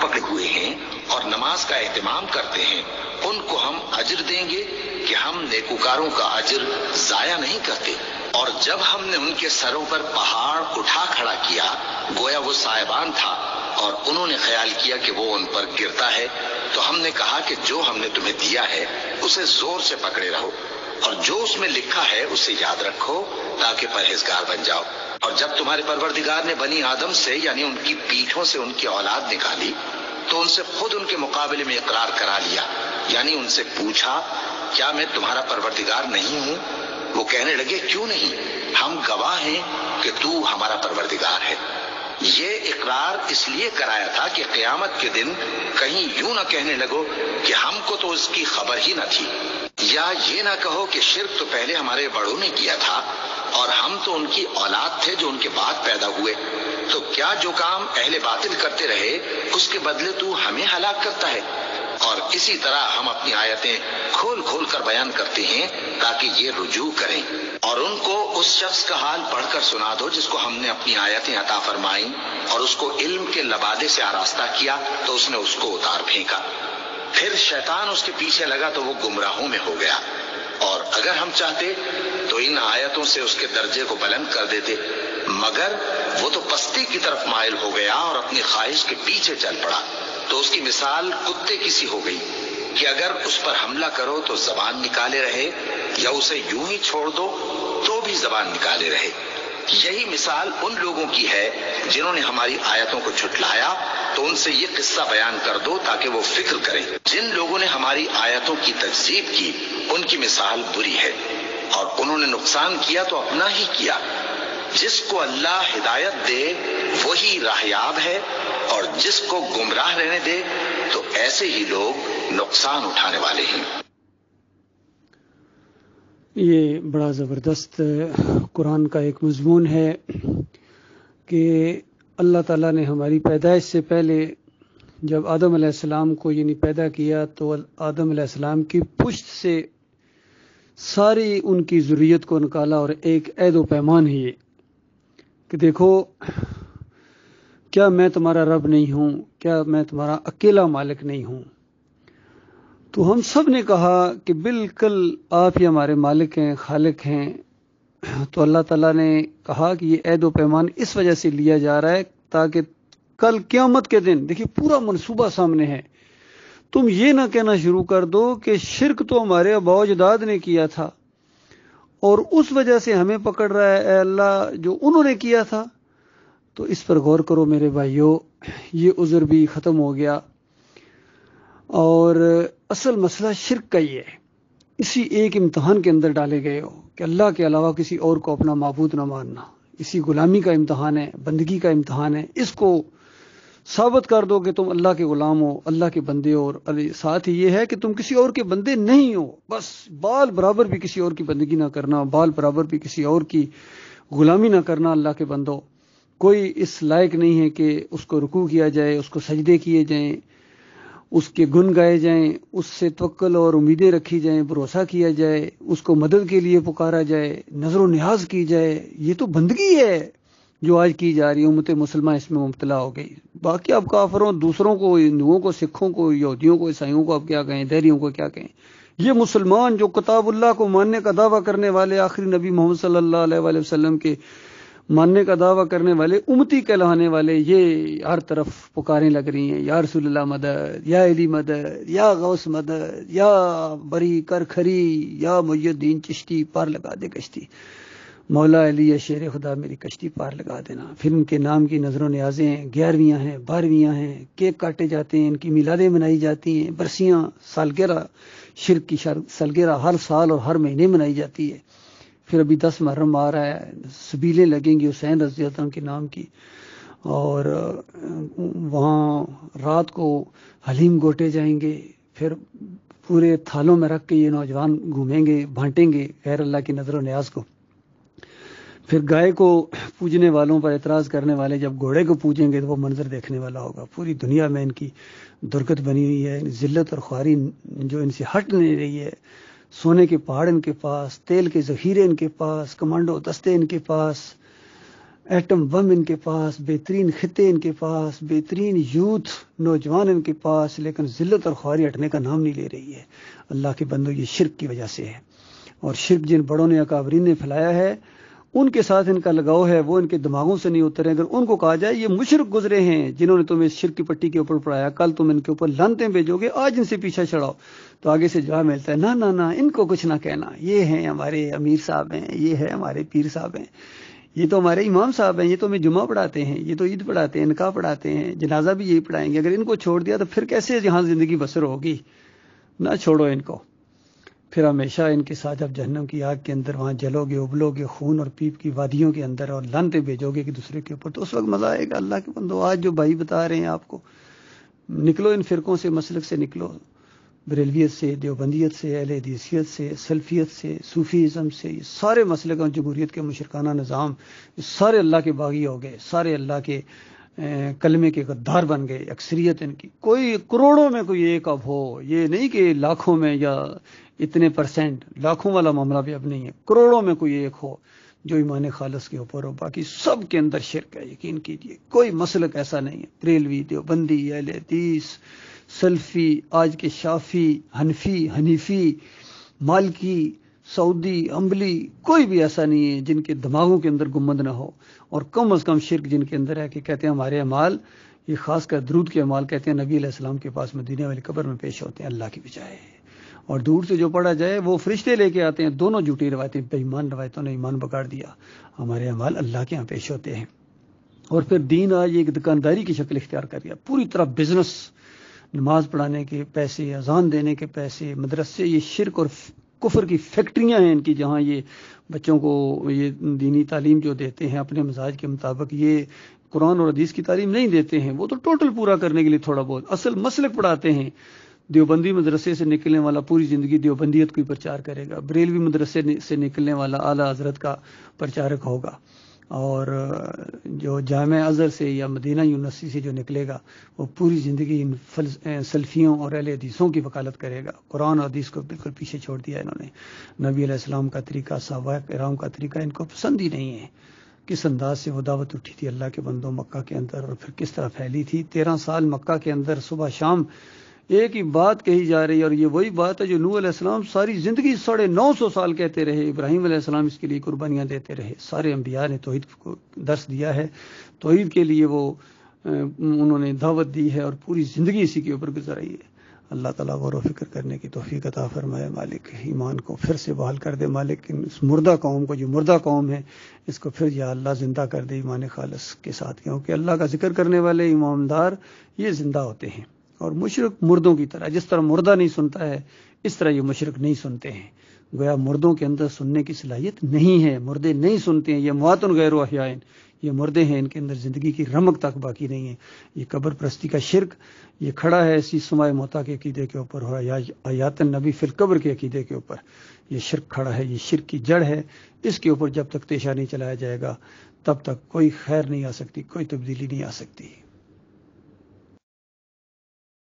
पकड़े हुए हैं और नमाज का एहतमाम करते हैं, उनको हम अजर देंगे कि हम नेकूकारों का अजर जाया नहीं करते। और जब हमने उनके सरों पर पहाड़ उठा खड़ा किया, गोया वो साहिबान था, और उन्होंने ख्याल किया कि वो उन पर गिरता है, तो हमने कहा कि जो हमने तुम्हें दिया है उसे जोर से पकड़े रहो, और जो उसमें लिखा है उसे याद रखो, ताकि परहेजगार बन जाओ। और जब तुम्हारे परवरदिगार ने बनी आदम से यानी उनकी पीठों से उनकी औलाद निकाली, तो उनसे खुद उनके मुकाबले में इकरार करा लिया, यानी उनसे पूछा, क्या मैं तुम्हारा परवरदिगार नहीं हूँ? वो कहने लगे, क्यों नहीं, हम गवाह हैं कि तू हमारा परवरदिगार है। ये इकरार इसलिए कराया था कि क़यामत के दिन कहीं यूं न कहने लगो कि हमको तो इसकी खबर ही न थी, या ये ना कहो कि शिर्क तो पहले हमारे बड़ों ने किया था और हम तो उनकी औलाद थे जो उनके बाद पैदा हुए। तो क्या जो काम अहले बातिल करते रहे उसके बदले तू हमें हलाक करता है? और इसी तरह हम अपनी आयतें खोल खोल कर बयान करते हैं ताकि ये रुजू करें। और उनको उस शख्स का हाल पढ़कर सुना दो जिसको हमने अपनी आयतें अता फरमाई और उसको इल्म के लबादे से आरास्ता किया, तो उसने उसको उतार फेंका। फिर शैतान उसके पीछे लगा तो वो गुमराहों में हो गया। और अगर हम चाहते तो इन आयतों से उसके दर्जे को बुलंद कर देते, मगर वो तो पस्ती की तरफ माइल हो गया और अपनी ख्वाहिश के पीछे चल पड़ा। तो उसकी मिसाल कुत्ते की सी हो गई कि अगर उस पर हमला करो तो जबान निकाले रहे, या उसे यूं ही छोड़ दो तो भी जबान निकाले रहे। यही मिसाल उन लोगों की है जिन्होंने हमारी आयतों को झुटलाया, तो उनसे ये किस्सा बयान कर दो ताकि वो फिक्र करें। जिन लोगों ने हमारी आयतों की तकजीब की उनकी मिसाल बुरी है, और उन्होंने नुकसान किया तो अपना ही किया। जिसको अल्लाह हिदायत दे वही राहयाब है, और जिसको गुमराह रहने दे तो ऐसे ही लोग नुकसान उठाने वाले हैं। ये बड़ा ज़बरदस्त कुरान का एक मज़मून है कि अल्लाह ताला ने हमारी पैदाइश से पहले जब आदम अलैहिस्सलाम को यानी पैदा किया, तो आदम अलैहिस्सलाम की पुश्त से सारी उनकी ज़ुर्रियत को निकाला, और एक ऐद व पैमान है ये कि देखो, क्या मैं तुम्हारा रब नहीं हूँ? क्या मैं तुम्हारा अकेला मालिक नहीं हूँ? तो हम सब ने कहा कि बिल्कुल आप ही हमारे मालिक हैं, खालिक हैं। तो अल्लाह ताला ने कहा कि ये ऐद व पैमान इस वजह से लिया जा रहा है ताकि कल क़यामत के दिन, देखिए पूरा मनसूबा सामने है, तुम ये ना कहना शुरू कर दो कि शिर्क तो हमारे आबा अजदाद ने किया था और उस वजह से हमें पकड़ रहा है अल्लाह जो उन्होंने किया था। तो इस पर गौर करो मेरे भाइयों, ये उज़र भी ख़त्म हो गया। और असल मसला शिर्क का ही है, इसी एक इम्तहान के अंदर डाले गए हो कि अल्लाह के अलावा किसी और को अपना माबूद न मानना। इसी गुलामी का इम्तहान है, बंदगी का इम्तहान है। इसको साबित कर दो कि तुम अल्लाह के गुलाम हो, अल्लाह के बंदे हो, और साथ ही ये है कि तुम किसी और के बंदे नहीं हो। बस बाल बराबर भी किसी और की बंदगी ना करना, बाल बराबर भी किसी और की गुलामी ना करना। अल्लाह के बंदो, कोई इस लायक नहीं है कि उसको रुकू किया जाए, उसको सजदे किए जाएं, उसके गुन गाए जाएं, उससे तवक्कुल और उम्मीदें रखी जाएं, भरोसा किया जाए, उसको मदद के लिए पुकारा जाए, नजर नियाज की जाए। ये तो बंदगी है जो आज की जा रही है। उम्मत मुसलमान इसमें मुब्तला हो गई। बाकी अब काफरों, दूसरों को, हिंदुओं को, सिखों को, यहूदियों को, ईसाइयों को अब क्या कहें, देरियों को क्या कहें, ये मुसलमान जो किताबुल्लाह को मानने का दावा करने वाले, आखिरी नबी मोहम्मद सल्लल्लाहु अलैहि वसल्लम के मानने का दावा करने वाले, उम्मती कहलाने वाले, ये हर तरफ पुकारें लग रही हैं, या रसूलुल्लाह मदद, या अली मदद, या गौस मदद, या बरी कर खरी, या मुय्यद्दीन चिश्ती पार लगा दे कश्ती, मौला अली या शेर खुदा मेरी कश्ती पार लगा देना। फिर उनके नाम की नजरों न्याजें हैं, 11वीं हैं, 12वीं हैं, केक काटे जाते हैं, इनकी मिलादें मनाई जाती हैं, बरसियां, सालगिरह, शिर्क की सालगिरह हर साल और हर महीने मनाई जाती है। फिर अभी 10 मुहर्रम आ रहा है, सबीलें लगेंगी हुसैन रज़ी अल्लाह अन्हु के नाम की, और वहाँ रात को हलीम गोटे जाएंगे। फिर पूरे थालों में रख के ये नौजवान घूमेंगे, बांटेंगे गैर अल्लाह की नजर न्याज को। फिर गाय को पूजने वालों पर एतराज करने वाले जब घोड़े को पूजेंगे तो वो मंजर देखने वाला होगा। पूरी दुनिया में इनकी दुर्गत बनी हुई है, जिल्लत और ख्वारी जो इनसे हट नहीं रही है। सोने के पहाड़ इनके पास, तेल के जखीरे इनके पास, कमांडो दस्ते इनके पास, ایٹم بم ان کے پاس، بہترین خطے ان کے پاس، بہترین یوتھ نوجوان ان کے پاس، لیکن ذلت اور خواری ہٹنے کا نام نہیں لے رہی ہے۔ اللہ کے بندو، یہ شرک کی وجہ سے ہے، اور شرک جن بڑوں نے اکابرین نے پھیلایا ہے ان کے ساتھ ان کا لگاؤ ہے، وہ ان کے دماغوں سے نہیں اترے۔ اگر ان کو کہا جائے یہ مشرک گزرے ہیں جنہوں نے تمہیں شرک کی پٹی کے اوپر پڑھایا، کل تم ان کے اوپر لعنتیں بھیجو گے، آج ان سے پیچھا چھڑاؤ، تو آگے سے جواب ملتا ہے نہ ان کو کچھ نہ کہنا، یہ ہیں ہمارے امیر صاحب ہیں، یہ ہے ہمارے پیر صاحب ہیں، یہ تو ہمارے امام صاحب ہیں، یہ تو ہمیں جمعہ پڑھاتے ہیں، یہ تو عید پڑھاتے ہیں، نکاح پڑھاتے ہیں، جنازہ بھی یہی پڑھائیں گے۔ اگر ان کو چھوڑ دیا تو پھر کیسے یہاں زندگی بسر ہوگی؟ نہ چھوڑو ان کو، پھر ہمیشہ ان کے ساتھ جب جہنم کی آگ کے اندر وہاں جلو گے، ابلو گے، خون اور پیپ کی وادیوں کے اندر، اور لعنتیں بھیجو گے کہ دوسرے کے اوپر، تو اس وقت مزہ آئے گا۔ اللہ کے بندو، آج جو بھائی بتا رہے ہیں آپ کو، نکلو ان فرقوں سے، مسلک سے نکلو، بریلویت سے، دیوبندیت سے، اہل حدیثیت سے، سلفیت سے، صوفیزم سے، یہ سارے مسلک اور جمہوریت کے مشرکانہ نظام، یہ سارے اللہ کے باغی ہو گئے، سارے اللہ کے کلمے کے غدار بن گئے۔ اکثریت ان کی، کوئی کروڑوں میں کوئی ایک اب ہو، یہ نہیں کہ لاکھوں میں یا اتنے پرسنٹ، لاکھوں والا معاملہ بھی اب نہیں ہے، کروڑوں میں کوئی ایک ہو جو ایمان خالص کے اوپر ہو، باقی سب کے اندر شرک ہے، یقین کیجئے۔ کوئی مسلک ایسا نہیں ہے، بریلوی، دیوبندی، اہل حدیث، سلفی، آج کے شافی، حنیفی، مالکی، سعودی، امبلی، کوئی بھی ایسا نہیں ہے جن کے دماغوں کے اندر گمبد نہ ہو، اور کم از کم شرک جن کے اندر ہے کہ کہتے ہیں ہمارے اعمال، یہ خاص کر درود کے اعمال، کہتے ہیں نبی علیہ السلام کے پاس مدینے والی قبر میں پیش ہوتے ہیں اللہ کی بجائے، اور دور سے جو پڑھا جائے وہ فرشتے لے کے آتے ہیں۔ دونوں جھوٹی روایتیں، بے ایمان روایتوں نے ایمان بگاڑ دیا۔ ہمارے اعمال اللہ کے ہاں پیش ہوتے ہیں، اور پھر دین آج ایک دکانداری کی شکل اختیار کر گیا، پوری طرح بزنس، نماز پڑھانے کے پیسے، اذان دینے کے پیسے، مدرسے، یہ شرک اور کفر کی فیکٹریاں ہیں ان کی، جہاں یہ بچوں کو یہ دینی تعلیم جو دیتے ہیں اپنے مزاج کے مطابق، یہ قرآن اور حدیث کی تعلیم نہیں دیتے ہیں، وہ تو ٹوٹل پورا کرنے کے لیے تھوڑا بہت اصل مسلک پڑھاتے ہیں۔ دیوبندی مدرسے سے نکلنے والا پوری زندگی دیوبندیت کو ہی پرچار کرے گا، بریلوی مدرسے سے نکلنے والا اعلیٰ حضرت کا پرچارک ہوگا، اور جو جامع ازہر سے یا مدینہ یونیورسٹی سے جو نکلے گا وہ پوری زندگی ان سلفیوں اور اہل حدیثوں کی وکالت کرے گا۔ قرآن اور حدیث کو بالکل پیچھے چھوڑ دیا انہوں نے، نبی علیہ السلام کا طریقہ، صحابہ کرام کا طریقہ ان کو پسند ہی نہیں ہے۔ کس انداز سے وہ دعوت اٹھی تھی اللہ کے بندوں مکہ کے اندر، اور پھر کس طرح پھیلی تھی 13 سال مکہ کے اندر، صبح شام ایک ہی بات کہی جا رہی ہے، اور یہ وہی بات ہے جو نوح علیہ السلام ساری زندگی 950 سال کہتے رہے، ابراہیم علیہ السلام اس کے لیے قربانیاں دیتے رہے، سارے انبیاء نے توحید کو درس دیا ہے، توحید کے لیے وہ انہوں نے دعوت دی ہے، اور پوری زندگی اسی کے اوپر گزاری ہے۔ اللہ تعالیٰ غور و فکر کرنے کی توفیق عطا فرمائے، مالک ایمان کو پھر سے بحال کر دے، مالک اس مردہ قوم کو، جو مردہ قوم ہے اس کو پھر یا اللہ زندہ کر دے ایمان خالص کے ساتھ، کیونکہ اللہ کا ذکر کرنے والے ایماندار یہ زندہ ہوتے ہیں، اور مشرک مردوں کی طرح، جس طرح مردہ نہیں سنتا ہے اس طرح یہ مشرک نہیں سنتے ہیں، گویا مردوں کے اندر سننے کی صلاحیت نہیں ہے، مردے نہیں سنتے ہیں، یہ مواتن غیر احیاء، یہ مردے ہیں، ان کے اندر زندگی کی رمق تک باقی نہیں ہے۔ یہ قبر پرستی کا شرک یہ کھڑا ہے اسی سماع موتا کے عقیدے کے اوپر، اور حیات النبی فی القبر کے عقیدے کے اوپر یہ شرک کھڑا ہے، یہ شرک کی جڑ ہے، اس کے اوپر جب تک تیشہ نہیں چلایا جائے گا تب تک کوئی خیر نہیں آ سکتی، کوئی تبدیلی نہیں آ سکتی۔